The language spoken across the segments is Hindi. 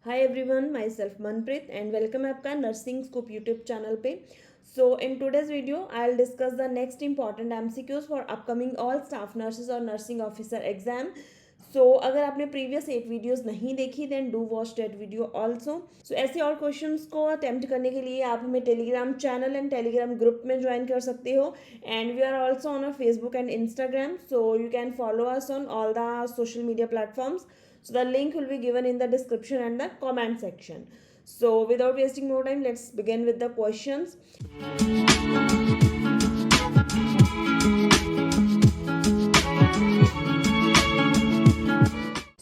Hi everyone, my self Manpreet and welcome है आपका नर्सिंग स्कूप यूट्यूब चैनल पे। So in today's video I will discuss the next important MCQs for upcoming all staff nurses और नर्सिंग ऑफिसर एग्जाम। सो अगर आपने प्रीवियस 8 वीडियोस नहीं देखी then do watch that video also. So ऐसे और क्वेश्चंस को अटेम्प्ट करने के लिए आप हमें Telegram channel and Telegram group में ज्वाइन कर सकते हो and we are also on Facebook and Instagram, so you can follow us on all the social media platforms. So the link will be given in the description and the comment section. So without wasting more time, let's begin with the questions.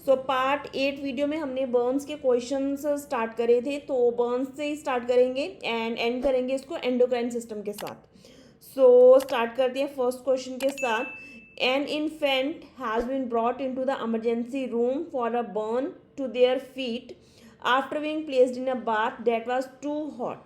So part 8 video में हमने बर्न्स के क्वेश्चंस स्टार्ट करे थे, तो बर्न्स से ही स्टार्ट करेंगे एंड एंड करेंगे इसको एंडोक्राइन सिस्टम के साथ. सो स्टार्ट करते हैं फर्स्ट क्वेश्चन के साथ. An infant has been brought into the emergency room for a burn to their feet after being placed in a bath that was too hot.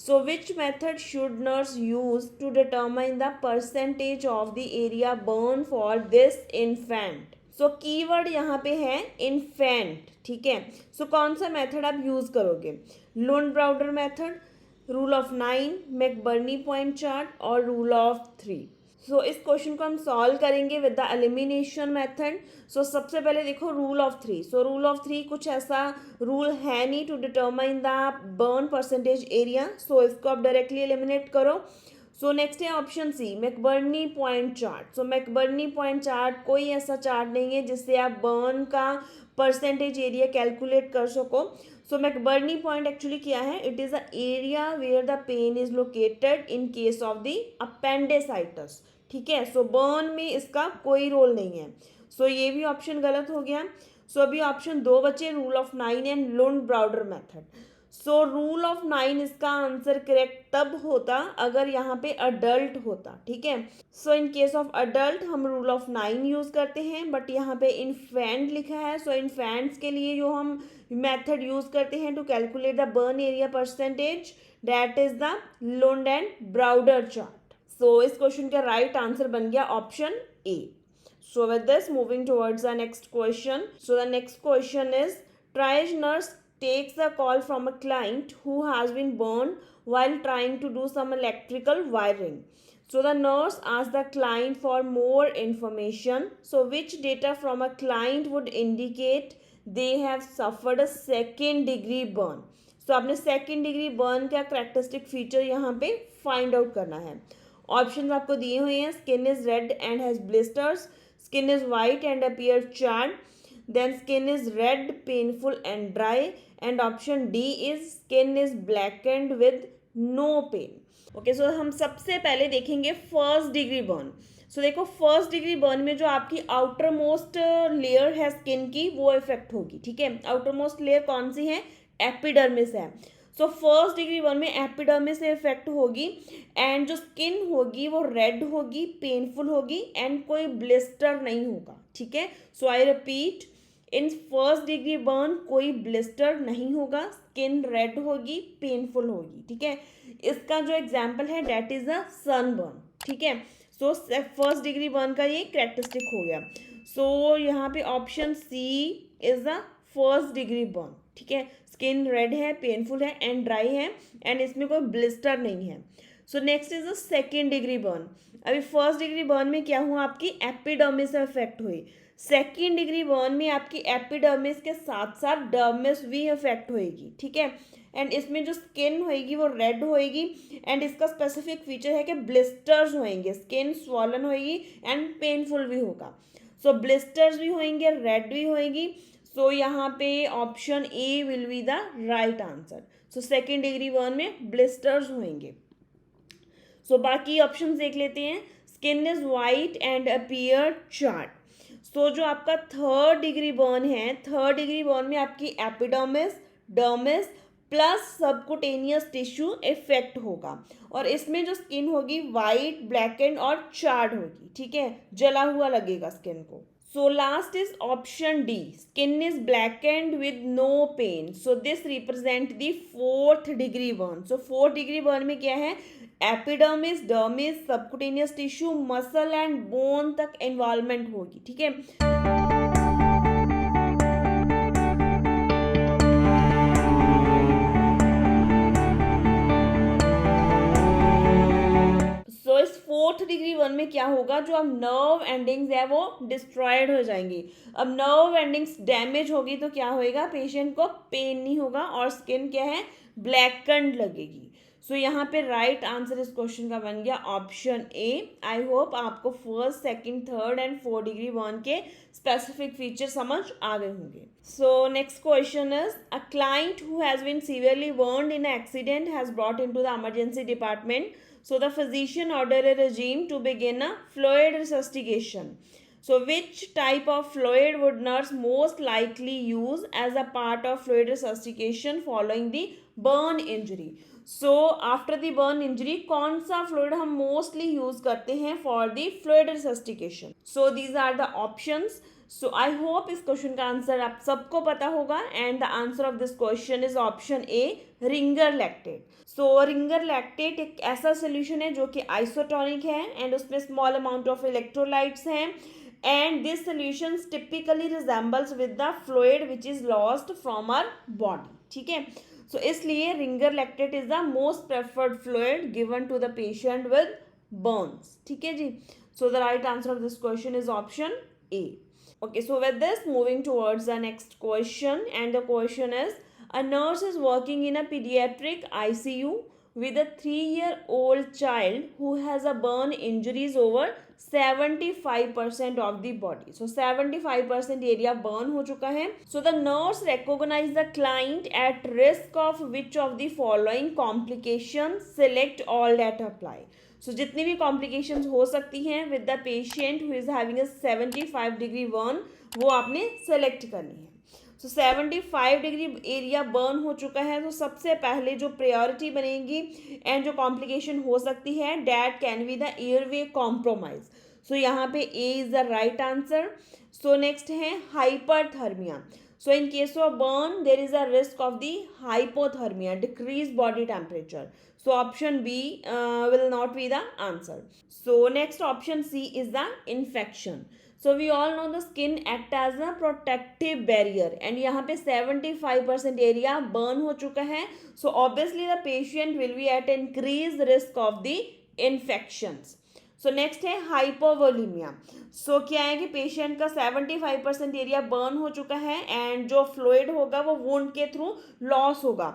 So which method should nurse use to determine the percentage of the area burned for this infant? So keyword यहाँ पे है infant, ठीक है. So कौन सा मेथड आप यूज करोगे? Lund Browder method, rule of 9, McBurney point chart और रूल ऑफ 3. सो इस क्वेश्चन को हम सॉल्व करेंगे with the elimination method. So सबसे पहले देखो rule of 3. So rule of 3 कुछ ऐसा रूल है नहीं to determine the burn percentage area. So इसको आप डायरेक्टली एलिमिनेट करो. सो नेक्स्ट है option C, McBurney point chart. So McBurney point chart कोई ऐसा चार्ट नहीं है जिससे आप बर्न का परसेंटेज एरिया कैलकुलेट कर सको. सो मैकबर्नी पॉइंट एक्चुअली क्या है? It is the area where the pain is located in case of the appendicitis, ठीक है. सो बर्न में इसका कोई रोल नहीं है. सो ये भी ऑप्शन गलत हो गया. सो अभी ऑप्शन 2 बचे, rule of 9 and Lund Browder method. So rule of 9 इसका आंसर करेक्ट तब होता अगर यहाँ पे अडल्ट होता, ठीक है. सो इन केस ऑफ अडल्ट हम रूल ऑफ 9 यूज करते हैं, बट यहाँ पे इन्फेंट लिखा है. सो इन्फेंट्स के लिए जो हम मेथड यूज करते हैं to calculate the burn area percentage, that is the Lund and Browder chart. So इस क्वेश्चन का राइट आंसर बन गया option A. So with this moving towards the next question. So the next question is, triage nurse takes a call from a client who has been burned while trying to do some electrical wiring. So the nurse asks the client for more information. So which data from a client would indicate they have suffered a second degree burn? So आपने second degree burn का characteristic feature यहाँ पे find out करना है. ऑप्शन आपको दिए हुए हैं, skin is red and has blisters, skin is white and appear charred, then skin is red, painful and dry, and option D is skin is blackened with no pain. Okay, so हम सबसे पहले देखेंगे फर्स्ट डिग्री बर्न. सो देखो फर्स्ट डिग्री बर्न में जो आपकी आउटर मोस्ट लेयर है स्किन की वो इफेक्ट होगी, ठीक है. आउटर मोस्ट लेयर कौन सी है? एपिडर्मिस है. सो फर्स्ट डिग्री बर्न में एपिडर्मिस से इफेक्ट होगी एंड जो स्किन होगी वो रेड होगी, पेनफुल होगी एंड कोई ब्लिस्टर नहीं होगा, ठीक है. So I repeat, in first degree burn कोई ब्लिस्टर नहीं होगा, स्किन रेड होगी, पेनफुल होगी, ठीक है. इसका जो एग्जाम्पल है that is the sun burn, ठीक है. सो फर्स्ट डिग्री बर्न का ये कैरेक्टरिस्टिक हो गया. सो यहाँ पे option C is the first degree burn, ठीक है. स्किन रेड है, पेनफुल है एंड ड्राई है एंड इसमें कोई ब्लिस्टर नहीं है. So next is the second degree burn. अभी फर्स्ट डिग्री बर्न में क्या हुआ? आपकी एपिडर्मिस से इफेक्ट हुई. सेकेंड डिग्री बर्न में आपकी एपिडर्मिस के साथ साथ डर्मिस भी इफेक्ट होएगी, ठीक है. एंड इसमें जो स्किन होएगी वो रेड होएगी एंड इसका स्पेसिफिक फीचर है कि ब्लिस्टर्स होएंगे, स्किन स्वॉलन होएगी एंड पेनफुल भी होगा. सो ब्लिस्टर्स भी होएंगे, रेड भी होएगी. सो यहाँ पे option A will be the right answer. So second degree burn में ब्लिस्टर्स होंगे. सो बाकी ऑप्शन देख लेते हैं. Skin is white and appear charred. So जो आपका थर्ड डिग्री बर्न है, थर्ड डिग्री बर्न में आपकी epidermis, dermis plus subcutaneous tissue effect होगा और इसमें जो स्किन होगी वाइट, ब्लैकेंड और चार्ड होगी, ठीक है. जला हुआ लगेगा स्किन को. So last is option D. Skin is blackened with no pain. So this represent the fourth degree burn. So fourth degree burn में क्या है? Epidermis, dermis, subcutaneous tissue, muscle and bone तक इन्वॉल्वमेंट होगी, ठीक है. 4th डिग्री बर्न में क्या होगा, जो अब नर्व एंडिंग्स है वो डिस्ट्रॉयड हो जाएंगी। अब नर्व एंडिंग्स डैमेज होगी तो क्या होएगा, पेशेंट को पेन नहीं होगा और स्किन क्या है, ब्लैकन्ड लगेगी। सो यहाँ पे राइट आंसर इस क्वेश्चन का बन गया ऑप्शन ए। आई होप आपको first, second, third and 4th degree burn के स्पेसिफिक फीचर समझ आ गए होंगे। So next question is, a client who has been severely burned in accident has brought into the emergency department, so the physician ordered a regime to begin a fluid resuscitation. So which type of fluid would nurse most likely use as a part of fluid resuscitation following the burn injury? So after the burn injury कौन सा fluid हम mostly use करते हैं for the fluid resuscitation? So these are the options. So I hope इस क्वेश्चन का आंसर आप सबको पता होगा and the answer of this question is option A, Ringer lactate. So Ringer lactate एक ऐसा सोल्यूशन है जो कि आइसोटोनिक है एंड उसमें स्मॉल अमाउंट ऑफ इलेक्ट्रोलाइट्स हैं and this solution typically resembles with the fluid which is lost from our body, ठीक है। सो इसलिए Ringer lactate is the most preferred fluid given to the patient with burns, ठीक है जी। So the right answer of this question is option A. Okay, so with this, moving towards the next question, and the question is, a nurse is working in a pediatric ICU with a 3-year-old child who has a burn injuries over 75% of the body. So 75% area burn हो चुका है. So the nurse recognize the client at risk of which of the following complications, select all that apply. सो जितनी भी कॉम्प्लिकेशंस हो सकती हैं with the patient who is having a 75 degree burn, वो आपने सेलेक्ट करनी है। सो 75 डिग्री एरिया बर्न हो चुका है, तो सबसे पहले जो प्रायोरिटी बनेगी एंड जो कॉम्प्लिकेशन हो सकती है that can be the airway compromise. So यहाँ पे A is the right answer. So next है hyperthermia. So in case of burn, there is a risk of the hypothermia, decreased body temperature. So option B will not be the answer. So next option C is the infection. So we all know the skin act as a protective barrier and यहाँ पे 75% area burn हो चुका है. So obviously the patient will be at increased risk of the infections. So next है हाइपोवोलीमिया। सो क्या है कि पेशेंट का 75% एरिया बर्न हो चुका है एंड जो फ्लूइड होगा वो वुंड के थ्रू लॉस होगा।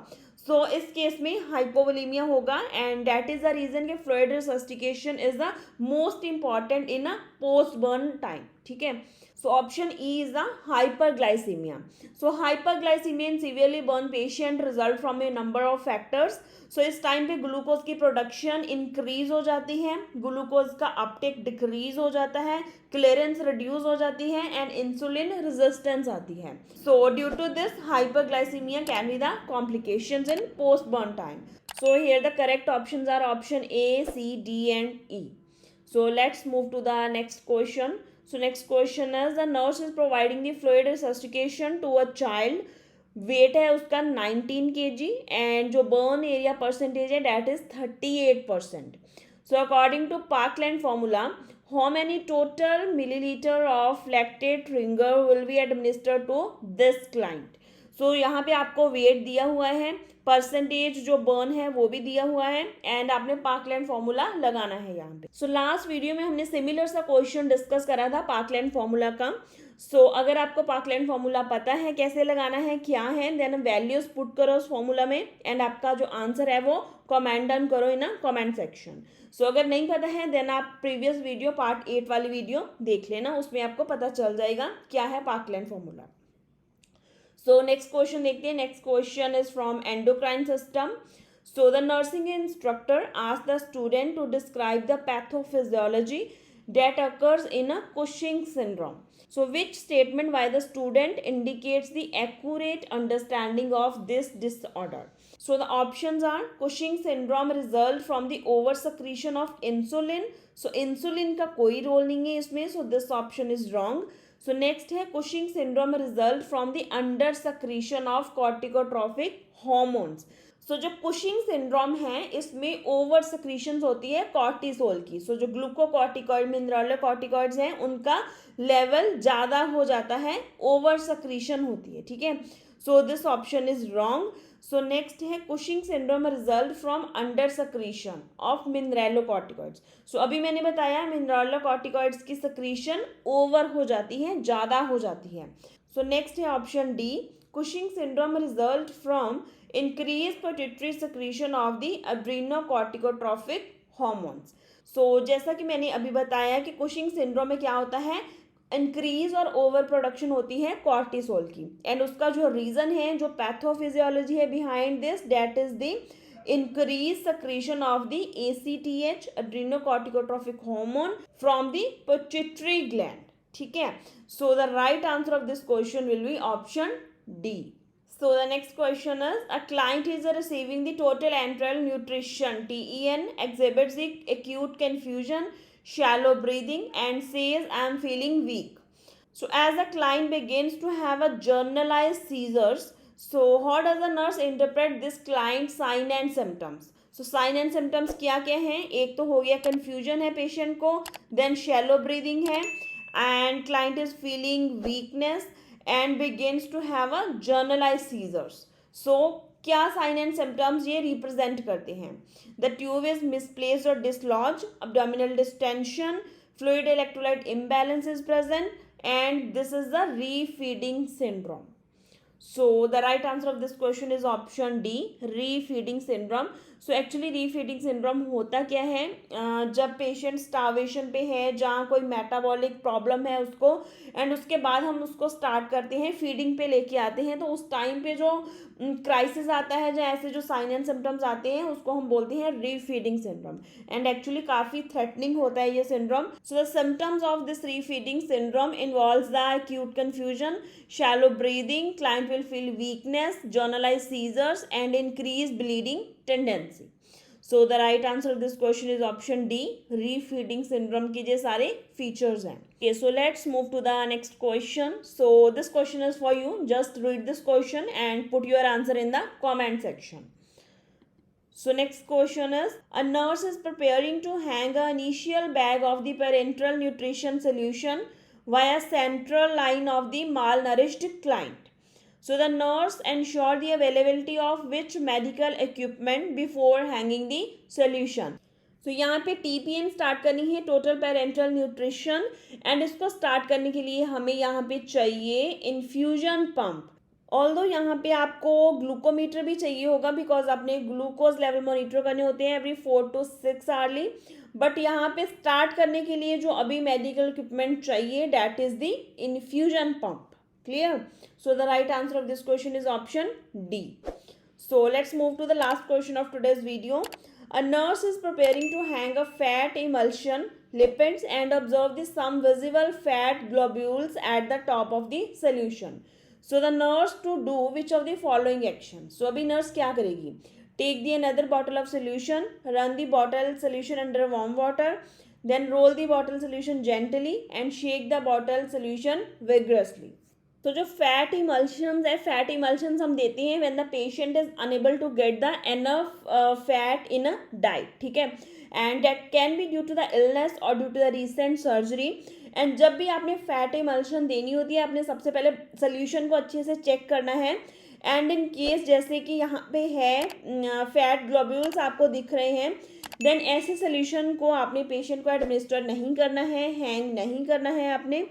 सो इस केस में हाइपोवोलीमिया होगा and that is the reason कि fluid resuscitation is the most important in a post burn time, ठीक है। So option E is the hyperglycemia. So hyperglycemia in severely burned patient result from a number of factors. So इस टाइम पे ग्लूकोज की प्रोडक्शन इंक्रीज हो जाती है, ग्लूकोज का अपटेक डिक्रीज हो जाता है, क्लियरेंस रिड्यूस हो जाती है एंड इंसुलिन रेजिस्टेंस आती है। So due to this hyperglycaemia can be the complications in post burn time. So here the correct options are option A, C, D and E. So let's move to the next question. So next question is, the nurse is providing the fluid resuscitation to a child. Weight है उसका 19 kg एंड जो बर्न एरिया परसेंटेज है that is 38%. So according to Parkland formula, how many total millilitre of lactate Ringer will be administered to this client. So यहाँ पे आपको वेट दिया हुआ है, परसेंटेज जो बर्न है वो भी दिया हुआ है एंड आपने पार्कलैंड फॉर्मूला लगाना है यहाँ पे. सो लास्ट वीडियो में हमने सिमिलर सा क्वेश्चन डिस्कस करा था पार्कलैंड फॉर्मूला का. सो अगर आपको पार्कलैंड फॉर्मूला पता है कैसे लगाना है क्या है, देन वैल्यूज पुट करो उस फॉर्मूला में एंड आपका जो आंसर है वो कमेंट डाउन करो इन अ कमेंट सेक्शन. सो अगर नहीं पता है देन आप प्रीवियस वीडियो पार्ट 8 वाली वीडियो देख लेना, उसमें आपको पता चल जाएगा क्या है पार्कलैंड फॉर्मूला. सो नेक्स्ट क्वेश्चन देखते हैं. Next question is from endocrine system. So the nursing instructor asked the student to describe the pathophysiology that occurs in a Cushing syndrome. So which statement by the student indicates the accurate understanding of this disorder? So the options are, Cushing syndrome result from the over secretion of insulin. So insulin का कोई रोल नहीं है इसमें, so this option is wrong. So next है Cushing syndrome result from the under secretion of corticotropic hormones. सो जो कुशिंग सिंड्रोम है इसमें ओवर सिक्रीशन होती है कॉर्टिसोल की. सो जो ग्लूकोकॉर्टिकॉइड मिनरल कॉर्टिकॉइड्स हैं उनका लेवल ज़्यादा हो जाता है, ओवर सिक्रीशन होती है, ठीक है. So this option is wrong. So next है Cushing syndrome result from under secretion of mineralocorticoids. So अभी मैंने बताया मिनरलोकॉर्टिकॉइड्स की सक्रीशन ओवर हो जाती है, ज़्यादा हो जाती है। सो नेक्स्ट है option D, Cushing syndrome result from increase pituitary secretion of the adrenocorticotrophic hormones. So जैसा कि मैंने अभी बताया कि कुशिंग सिंड्रोम में क्या होता है, इंक्रीज और ओवर प्रोडक्शन होती है कॉर्टिसोल की, एंड उसका जो रीजन है, जो पैथोफिजियोलॉजी है behind this, that is the increase secretion of the ACTH adrenocorticotropic hormone from the pituitary gland. ठीक है, so the right answer of this question will be option D. So the next question is, a client is receiving the total enteral nutrition TEN, exhibits the acute confusion, shallow breathing and says I am feeling weak. So as the client begins to have a generalized seizures, so how does the nurse interpret this client sign and symptoms? So sign and symptoms क्या क्या हैं, एक तो हो गया confusion है पेशेंट को, then shallow breathing है, and client is feeling weakness and begins to have a generalized seizures. So क्या साइन एंड सिम्टम्स ये रिप्रेजेंट करते हैं? द ट्यूब इज मिसप्लेस्ड और dislodge, abdominal distension, fluid electrolyte imbalance is present, and this is the refeeding syndrome. So the right answer of this question is option D, refeeding syndrome. So actually refeeding syndrome होता क्या है, जब पेशेंट स्टार्वेशन पे है, जहाँ कोई मेटाबॉलिक प्रॉब्लम है उसको, एंड उसके बाद हम उसको स्टार्ट करते हैं फीडिंग पे लेके आते हैं, तो उस टाइम पे जो क्राइसिस आता है, जो ऐसे जो साइन एंड सिम्टम्स आते हैं, उसको हम बोलते हैं रीफीडिंग सिंड्रोम, एंड एक्चुअली काफ़ी थ्रेटनिंग होता है ये syndrome. So the symptoms of this refeeding syndrome involves the acute confusion, shallow breathing, client will feel weakness, generalized seizures and increased bleeding tendency. So the right answer of this question is option D, refeeding syndrome के जे सारे features हैं. Okay, so let's move to the next question. So this question is for you. Just read this question and put your answer in the comment section. So next question is, a nurse is preparing to hang an initial bag of the parenteral nutrition solution via central line of the malnourished client. So the nurse ensure the availability of which medical equipment before hanging the solution. So यहाँ पे TPN स्टार्ट करनी है, टोटल पेरेंटल न्यूट्रिशन, एंड इसको स्टार्ट करने के लिए हमें यहाँ पे चाहिए इन्फ्यूजन पंप. ऑल्दो यहाँ पे आपको ग्लूकोमीटर भी चाहिए होगा, बिकॉज आपने ग्लूकोज लेवल मॉनिटर करने होते हैं एवरी 4 to 6 आवर्ली. बट यहाँ पे स्टार्ट करने के लिए जो अभी मेडिकल इक्विपमेंट चाहिए, that is the infusion pump. Clear? So the right answer of this question is option D. So let's move to the last question of today's video. A nurse is preparing to hang a fat emulsion lipids and observe the some visible fat globules at the top of the solution. So the nurse to do which of the following action? So अभी nurse क्या करेगी? Take the another bottle of solution, run the bottle solution under warm water, then roll the bottle solution gently and shake the bottle solution vigorously. तो जो फैट इमल्शंस है, फैट इमल्शंस हम देते हैं when the patient is unable to get the enough fat in a diet. ठीक है, and that can be due to the illness और due to the recent surgery. And जब भी आपने फैट इमल्शन देनी होती है, आपने सबसे पहले सोल्यूशन को अच्छे से चेक करना है, एंड इन केस जैसे कि यहाँ पे है फैट ग्लोब्यूल्स आपको दिख रहे हैं, देन ऐसे सोल्यूशन को आपने पेशेंट को एडमिनिस्टर नहीं करना है, हैंग नहीं करना है आपने,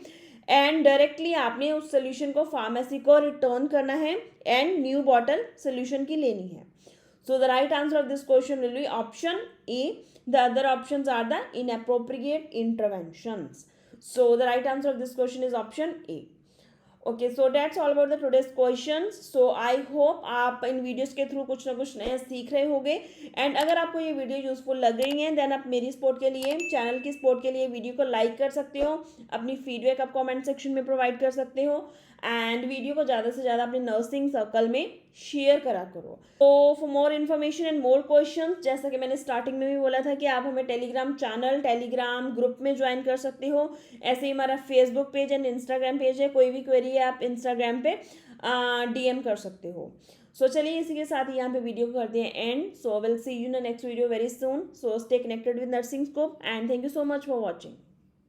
एंड डायरेक्टली आपने उस सोल्यूशन को फार्मेसी को रिटर्न करना है एंड न्यू बॉटल सोल्यूशन की लेनी है. So the right answer of this question will be option A. The other options are the inappropriate interventions. So the right answer of this question is option A. Okay, so that's all about the today's questions. So I hope आप इन वीडियोस के थ्रू कुछ ना कुछ नया सीख रहे होंगे, एंड अगर आपको ये वीडियो यूजफुल लग रही है, देन आप मेरी सपोर्ट के लिए, चैनल की सपोर्ट के लिए वीडियो को लाइक कर सकते हो, अपनी फीडबैक आप कमेंट सेक्शन में प्रोवाइड कर सकते हो, एंड वीडियो को ज़्यादा से ज़्यादा अपने नर्सिंग सर्कल में शेयर करा करो. तो for more information and more questions, जैसा कि मैंने स्टार्टिंग में भी बोला था कि आप हमें टेलीग्राम चैनल, टेलीग्राम ग्रुप में ज्वाइन कर सकते हो. ऐसे ही हमारा Facebook page and Instagram page है, कोई भी क्वेरी है आप इंस्टाग्राम पे DM कर सकते हो. सो चलिए इसी के साथ ही यहाँ पे वीडियो को करते हैं and. So will see you in the next video very soon. So stay connected with nursing scope and thank you so much for watching.